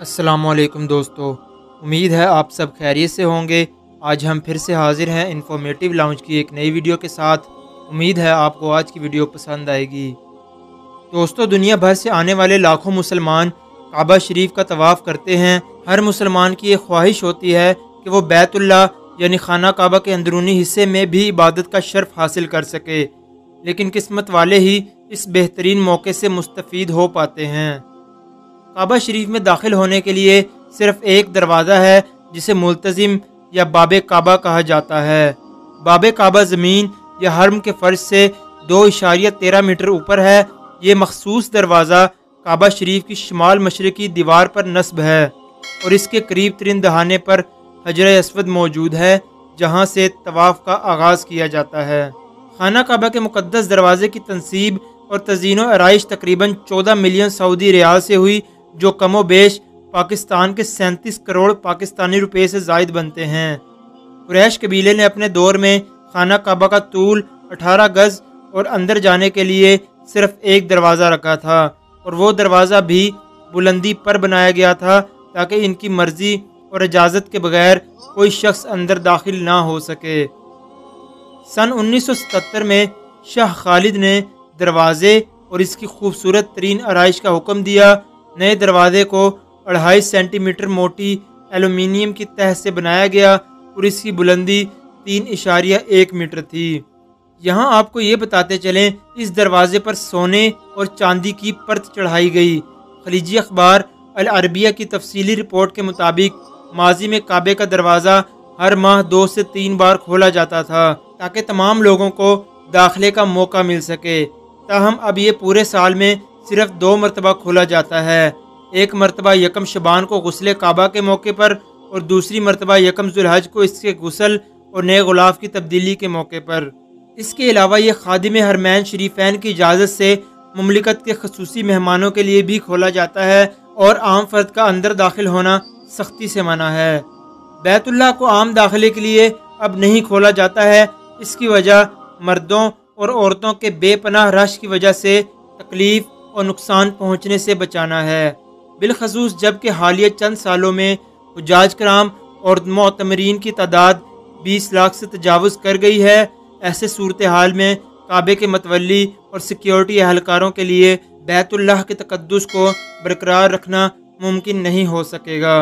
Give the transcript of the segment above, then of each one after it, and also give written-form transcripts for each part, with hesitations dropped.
अस्सलाम वालेकुम दोस्तों, उम्मीद है आप सब खैरियत से होंगे। आज हम फिर से हाजिर हैं इन्फॉर्मेटिव लाउंज की एक नई वीडियो के साथ। उम्मीद है आपको आज की वीडियो पसंद आएगी। दोस्तों, दुनिया भर से आने वाले लाखों मुसलमान काबा शरीफ का तवाफ़ करते हैं। हर मुसलमान की एक ख्वाहिश होती है कि वो बैतुल्लाह यानी खाना काबा के अंदरूनी हिस्से में भी इबादत का शर्फ हासिल कर सके, लेकिन किस्मत वाले ही इस बेहतरीन मौके से मुस्तफ़ीद हो पाते हैं। काबा शरीफ में दाखिल होने के लिए सिर्फ एक दरवाज़ा है जिसे मुल्तज़िम या बाबे काबा कहा जाता है। बाबे काबा ज़मीन या हरम के फ़र्श से 2.13 मीटर ऊपर है। ये मखसूस दरवाज़ा काबा शरीफ की शुमाल मशरकी दीवार पर नस्ब है और इसके करीब तरीन दहाने पर हजर अस्वद मौजूद है, जहाँ से तवाफ़ का आगाज़ किया जाता है। खाना काबा के मुक़द्दस दरवाज़े की तनसीब और तज़ीनो आराइश तकरीबन 14 मिलियन सऊदी रियाल से हुई, जो कमो बेश पाकिस्तान के 37 करोड़ पाकिस्तानी रुपए से ज़ायद बनते हैं। कुरैश कबीले ने अपने दौर में खाना काबा का तूल 18 गज़ और अंदर जाने के लिए सिर्फ एक दरवाज़ा रखा था, और वो दरवाज़ा भी बुलंदी पर बनाया गया था ताकि इनकी मर्ज़ी और इजाज़त के बगैर कोई शख्स अंदर दाखिल ना हो सके। सन 1977 में शाह खालिद ने दरवाज़े और इसकी खूबसूरत तरीन आराइश का हुक्म दिया। नए दरवाज़े को 2.5 सेंटीमीटर मोटी एलुमिनियम की तह से बनाया गया और इसकी बुलंदी 3.1 मीटर थी। यहाँ आपको ये बताते चलें, इस दरवाज़े पर सोने और चांदी की परत चढ़ाई गई। खलीजी अखबार अल अरबिया की तफसीली रिपोर्ट के मुताबिक माजी में काबे का दरवाज़ा हर माह 2 से 3 बार खोला जाता था ताकि तमाम लोगों को दाखिले का मौका मिल सके। ताहम अब ये पूरे साल में सिर्फ 2 मरतबा खोला जाता है। एक मरतबा यकम शबान को गुस्ले काबा के मौके पर और दूसरी मरतबा यकम जुल्हज को इसके गुसल और नए गुलाफ की तब्दीली के मौके पर। इसके अलावा ये खादिम हरमैन शरीफैन की इजाज़त से मुमलिकत के खसूसी मेहमानों के लिए भी खोला जाता है और आम फर्द का अंदर दाखिल होना सख्ती से मना है। बैतुल्लाह को आम दाखिले के लिए अब नहीं खोला जाता है। इसकी वजह मर्दों और औरतों के बेपनाह रश की वजह से तकलीफ और नुकसान पहुँचने से बचाना है, बिलखसूस जबकि हालिया चंद सालों में हुज्जाज कराम और मोतमरीन की तादाद 20 लाख से तजावुज़ कर गई है। ऐसे सूरत हाल में काबे के मतवली और सिक्योरिटी एहलकारों के लिए बैतुल्लाह के तकद्दुस को बरकरार रखना मुमकिन नहीं हो सकेगा।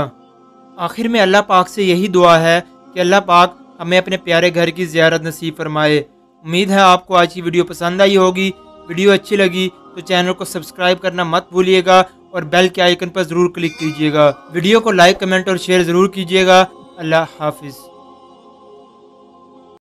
आखिर में अल्लाह पाक से यही दुआ है कि अल्लाह पाक हमें अपने प्यारे घर की ज़ियारत नसीब फरमाए। उम्मीद है आपको आज की वीडियो पसंद आई होगी। वीडियो अच्छी लगी तो चैनल को सब्सक्राइब करना मत भूलिएगा और बेल के आइकन पर ज़रूर क्लिक कीजिएगा। वीडियो को लाइक, कमेंट और शेयर ज़रूर कीजिएगा। अल्लाह हाफिज़।